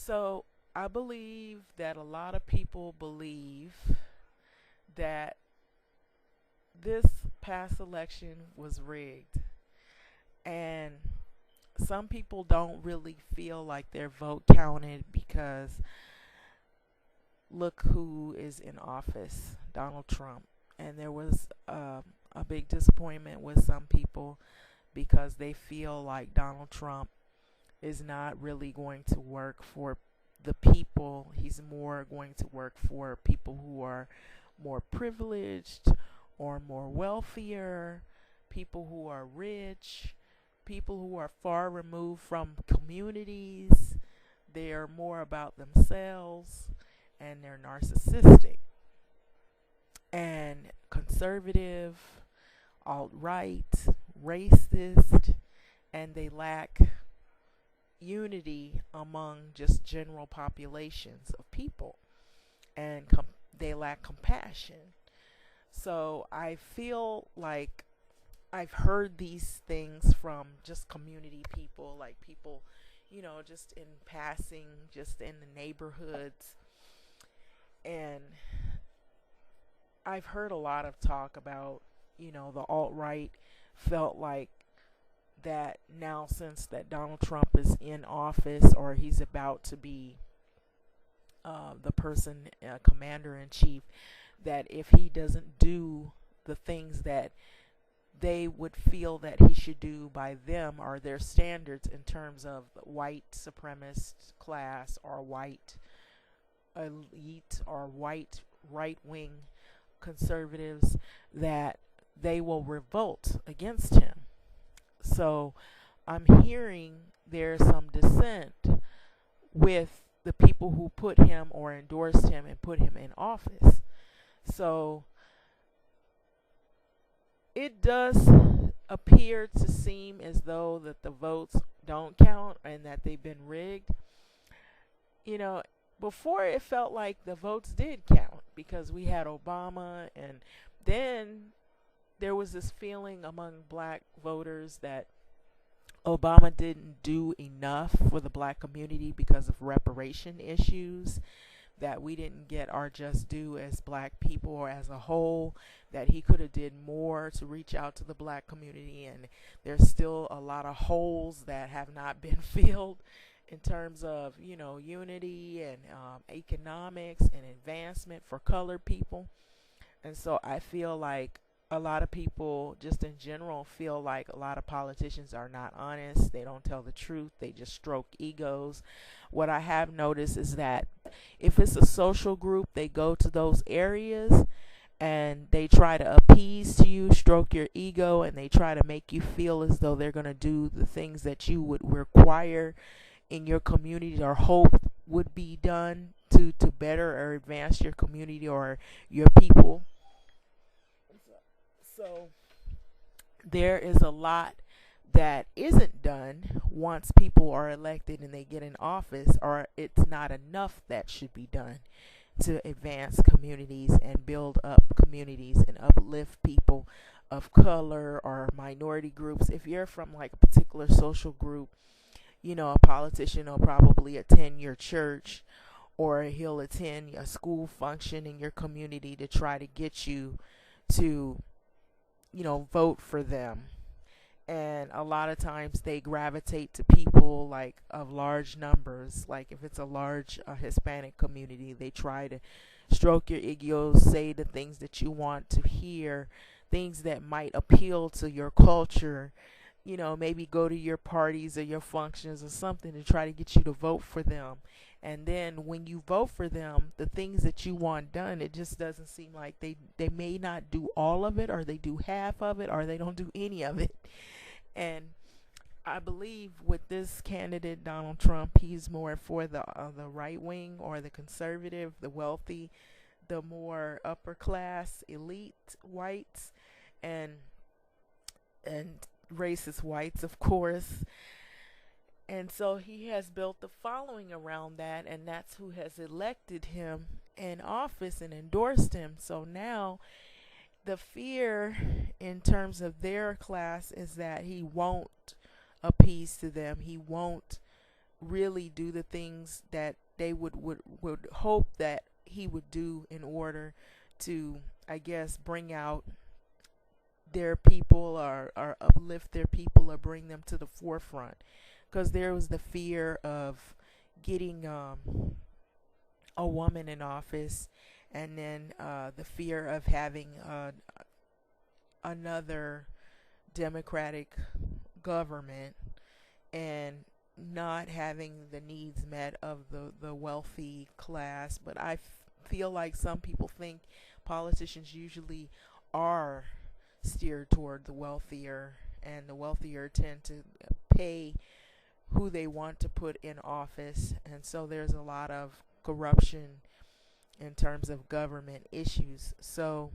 So I believe that a lot of people believe that this past election was rigged. And some people don't really feel like their vote counted because look who is in office, Donald Trump. And there was a big disappointment with some people because they feel like Donald Trump is not really going to work for the people. He's more going to work for people who are more privileged or more wealthier, people who are rich, people who are far removed from communities. They're more about themselves and they're narcissistic and conservative, alt-right, racist, and they lack unity among just general populations of people, and they lack compassion. So I feel like I've heard these things from just community people, like people, just in passing, just in the neighborhoods. And I've heard a lot of talk about, the alt-right felt like that now, since that Donald Trump is in office, or he's about to be the person, commander in chief, that if he doesn't do the things that they would feel that he should do by them or their standards in terms of the white supremacist class or white elite or white right-wing conservatives, that they will revolt against him. So I'm hearing there's some dissent with the people who put him or endorsed him and put him in office. So it does appear to seem as though that the votes don't count and that they've been rigged. Before it felt like the votes did count because we had Obama, and then there was this feeling among black voters that Obama didn't do enough for the black community because of reparation issues, that we didn't get our just due as black people or as a whole, that he could have did more to reach out to the black community, and there's still a lot of holes that have not been filled in terms of unity and economics and advancement for colored people. And so I feel like a lot of people just in general feel like a lot of politicians are not honest. They don't tell the truth. They just stroke egos. What I have noticed is that if it's a social group, they go to those areas and they try to appease to you, stroke your ego, and they try to make you feel as though they're going to do the things that you would require in your community or hope would be done to better or advance your community or your people. So there is a lot that isn't done once people are elected and they get in office, or it's not enough that should be done to advance communities and build up communities and uplift people of color or minority groups. If you're from like a particular social group, a politician will probably attend your church, or he'll attend a school function in your community to try to get you to vote for them. And a lot of times they gravitate to people like of large numbers. Like if it's a large Hispanic community, they try to stroke your ego, say the things that you want to hear, things that might appeal to your culture. Maybe go to your parties or your functions or something to try to get you to vote for them. And then when you vote for them, the things that you want done, it just doesn't seem like they may not do all of it, or they do half of it, or they don't do any of it. And I believe with this candidate, Donald Trump, he's more for the right wing or the conservative, the wealthy, the more upper class, elite whites, and racist whites, of course. And so he has built the following around that, and that's who has elected him in office and endorsed him. So now the fear in terms of their class is that he won't appease to them. He won't really do the things that they would hope that he would do in order to, I guess, bring out their people, or uplift their people, or bring them to the forefront. Because there was the fear of getting a woman in office, and then the fear of having another Democratic government, and not having the needs met of the wealthy class. But I feel like some people think politicians usually are steered toward the wealthier, and the wealthier tend to pay who they want to put in office. And so there's a lot of corruption in terms of government issues. So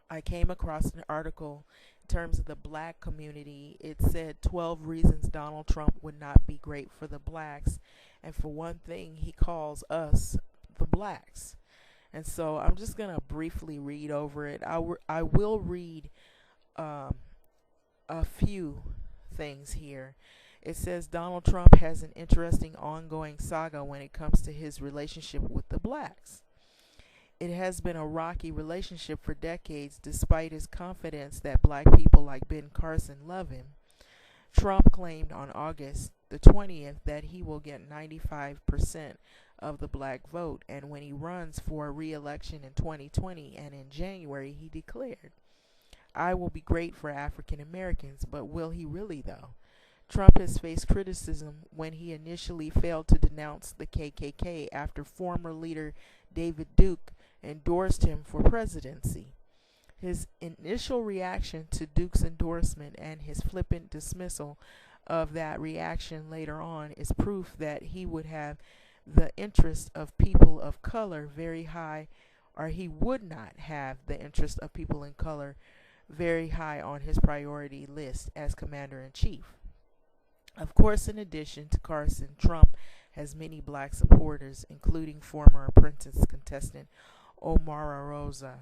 I came across an article in terms of the black community. It said 12 reasons Donald Trump would not be great for the blacks. And for one thing, he calls us the blacks. And so I'm just going to briefly read over it. I will read a few things here. It says Donald Trump has an interesting ongoing saga when it comes to his relationship with the blacks. It has been a rocky relationship for decades, despite his confidence that black people like Ben Carson love him. Trump claimed on August the 20th that he will get 95% of the black vote, and when he runs for re-election in 2020 and in January, he declared, "I will be great for African Americans," but will he really though? Trump has faced criticism when he initially failed to denounce the KKK after former leader David Duke endorsed him for presidency. His initial reaction to Duke's endorsement and his flippant dismissal of that reaction later on is proof that he would have the interest of people of color very high, or he would not have the interest of people in color very high on his priority list as commander-in-chief. Of course, in addition to Carson, Trump has many black supporters, including former Apprentice contestant Omar Rosa.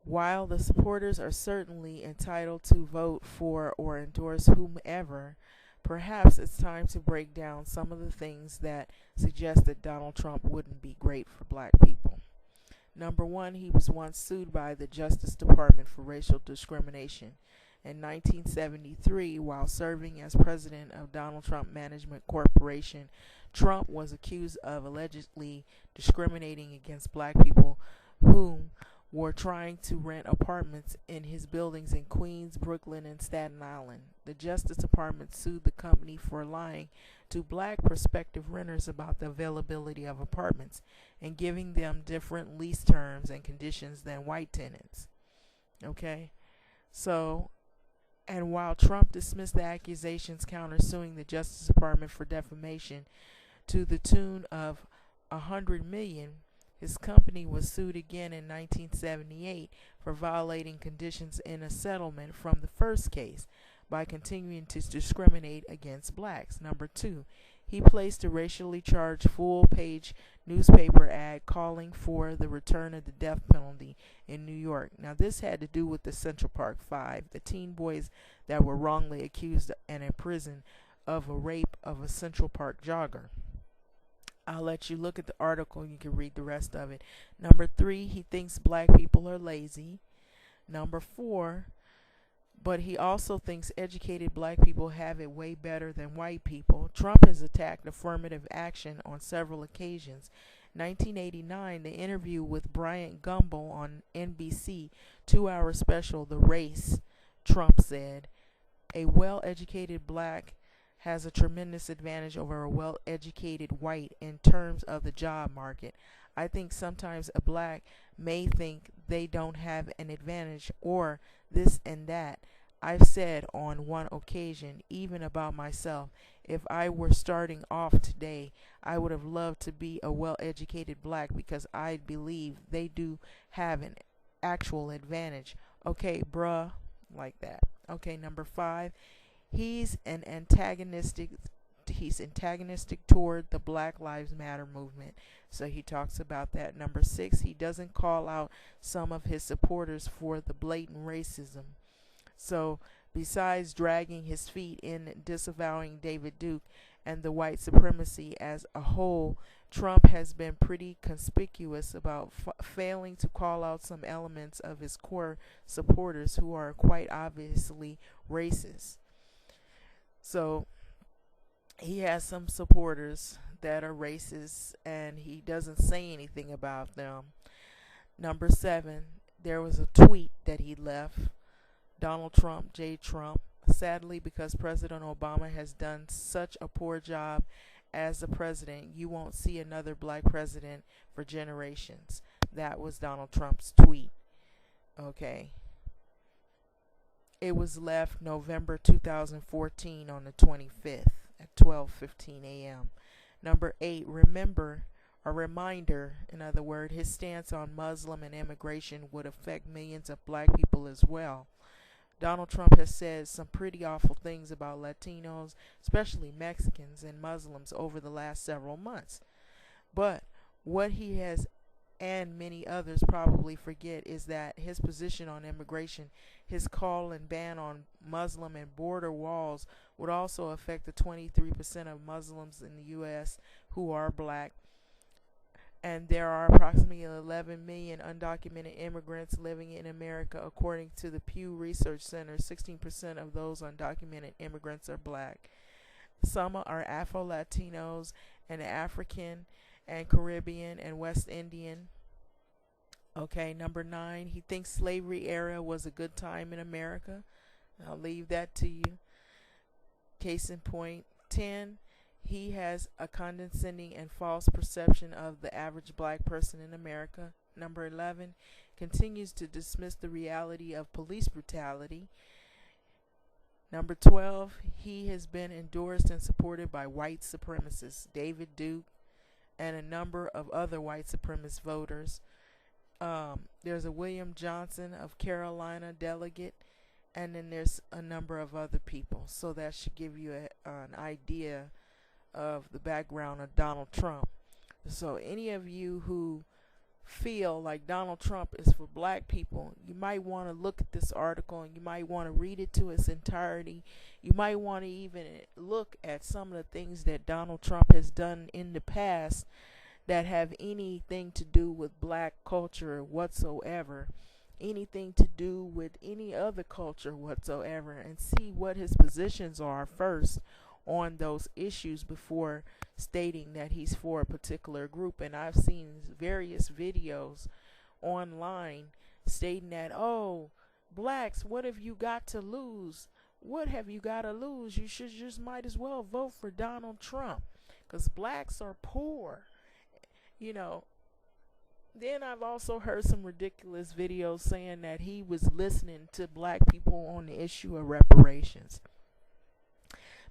While the supporters are certainly entitled to vote for or endorse whomever, perhaps it's time to break down some of the things that suggest that Donald Trump wouldn't be great for black people. Number one, he was once sued by the Justice Department for racial discrimination. In 1973, while serving as president of Donald Trump Management Corporation, Trump was accused of allegedly discriminating against black people whom were trying to rent apartments in his buildings in Queens, Brooklyn, and Staten Island. The Justice Department sued the company for lying to black prospective renters about the availability of apartments and giving them different lease terms and conditions than white tenants. Okay? So, and while Trump dismissed the accusations countersuing the Justice Department for defamation to the tune of $100 million, his company was sued again in 1978 for violating conditions in a settlement from the first case by continuing to discriminate against blacks. Number two, he placed a racially charged full-page newspaper ad calling for the return of the death penalty in New York. Now, this had to do with the Central Park Five, the teen boys that were wrongly accused and imprisoned of a rape of a Central Park jogger. I'll let you look at the article. You can read the rest of it. Number three, he thinks black people are lazy. Number four, but he also thinks educated black people have it way better than white people. Trump has attacked affirmative action on several occasions. 1989, the interview with Bryant Gumbel on NBC 2-hour special, The Race, Trump said, "A well-educated black has a tremendous advantage over a well-educated white in terms of the job market. I think sometimes a black may think they don't have an advantage or this and that. I've said on one occasion, even about myself, if I were starting off today, I would have loved to be a well-educated black because I believe they do have an actual advantage." Okay, bruh, like that. Okay, number five, he's antagonistic toward the Black Lives Matter movement. So he talks about that. Number six, he doesn't call out some of his supporters for the blatant racism. So Besides dragging his feet in disavowing David Duke and the white supremacy as a whole, Trump has been pretty conspicuous about failing to call out some elements of his core supporters who are quite obviously racist. So he has some supporters that are racist, and he doesn't say anything about them. Number 7, there was a tweet that he left. Donald Trump, J. Trump, sadly, because President Obama has done such a poor job as the president, you won't see another black president for generations. That was Donald Trump's tweet. Okay. It was left November 2014 on the 25th at 12:15 a.m. Number 8, a reminder, in other words, his stance on Muslim and immigration would affect millions of black people as well. Donald Trump has said some pretty awful things about Latinos, especially Mexicans and Muslims, over the last several months. But what he has, and many others probably forget, is that his position on immigration, his call and ban on Muslim and border walls, would also affect the 23% of Muslims in the U.S. who are black. And there are approximately 11 million undocumented immigrants living in America. According to the Pew Research Center, 16% of those undocumented immigrants are black. Some are Afro-Latinos and African and Caribbean and West Indian. Okay, number 9, he thinks slavery era was a good time in America. I'll leave that to you. Case in point. 10, he has a condescending and false perception of the average black person in America. Number 11, continues to dismiss the reality of police brutality. Number 12, he has been endorsed and supported by white supremacists, David Duke, and a number of other white supremacist voters. There's a William Johnson of Carolina delegate, and then there's a number of other people. So that should give you an idea of the background of Donald Trump. So any of you who feel like Donald Trump is for black people, you might want to look at this article, and you might want to read it to its entirety. You might want to even look at some of the things that Donald Trump has done in the past that have anything to do with black culture whatsoever, anything to do with any other culture whatsoever, and see what his positions are first on those issues before stating that he's for a particular group. And I've seen various videos online stating that, oh, blacks, what have you got to lose? What have you got to lose? You should just might as well vote for Donald Trump because blacks are poor. You know, then I've also heard some ridiculous videos saying that he was listening to black people on the issue of reparations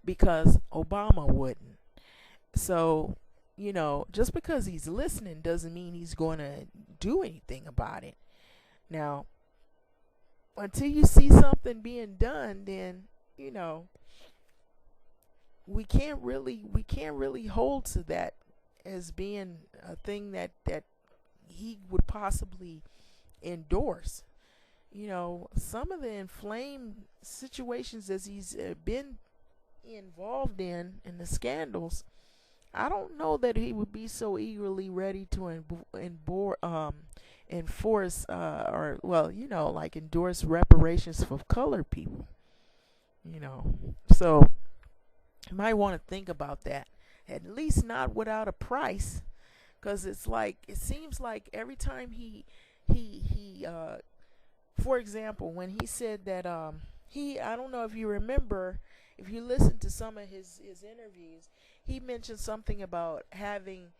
because Obama wouldn't. So, you know, just because he's listening doesn't mean he's going to do anything about it. Now, until you see something being done, then, you know, we can't really hold to that as being a thing that he would possibly endorse. You know, some of the inflamed situations as he's been involved in the scandals, I don't know that he would be so eagerly ready to enforce like endorse reparations for colored people. You know, so you might want to think about that. At least not without a price, because it seems like every time he for example, when he said that I don't know if you remember, if you listen to some of his interviews, he mentioned something about having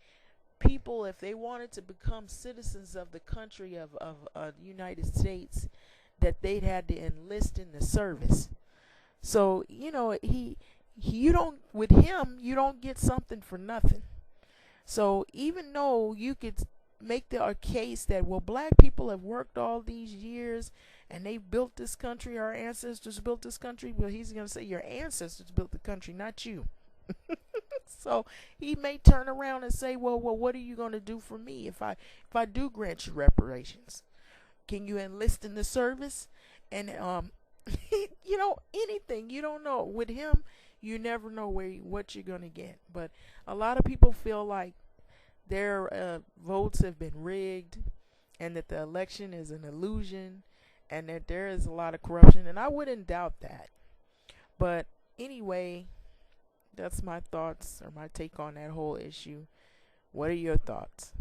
people, if they wanted to become citizens of the country of United States, that they'd had to enlist in the service. So, you know, you don't get something for nothing. So even though you could make the case that, well, black people have worked all these years and they built this country, our ancestors built this country, well, he's going to say your ancestors built the country, not you. So he may turn around and say, well, what are you going to do for me if I do grant you reparations? Can you enlist in the service? And Anything. You don't know. With him, you never know what you're going to get. But a lot of people feel like their votes have been rigged and that the election is an illusion and that there is a lot of corruption. And I wouldn't doubt that. But anyway, that's my thoughts or my take on that whole issue. What are your thoughts?